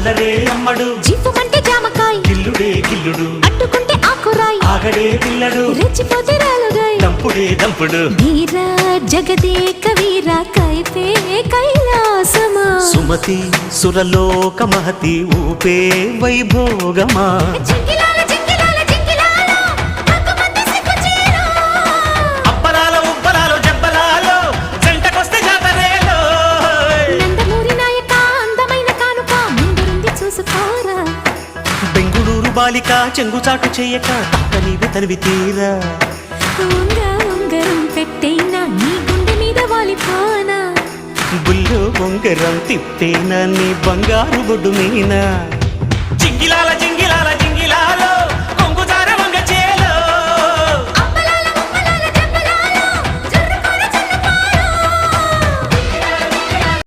అల్లరే అమ్మడు జీపమంటే జామకాయ గిల్లుడే గిల్లుడు అట్టుకుంటే ఆకురాయి ఆగడే పిల్లడు రెచ్చిపోతే రాలుగాయి దంపుడే దంపుడు వీర జగదేక వీర కైపే కైలాసమా సుమతి సురలోక మహతి ఊపే వైభోగమా జింగిలాల జింగిలాల జింగిలాల హక్కుమంది సిగ్గుచీర అప్పలాలో ఉప్పలాలో జబ్బలాలో జంటకొస్తే జాతరేలో నందమూరి నాయక అందమైన కానుక ముందుంది చూసుకోరా బెంగుళూరు బాలిక చెంగుచాటు చేయక తక్కనివి తనివి తీరా ఉంగరం పెట్టైనా నీ గుండె మీద వాలిపోనా బుల్లు బొంగరం తిప్పేనా నీ బంగారు బొడ్డు మీనా జింగిలాల జింగిలాల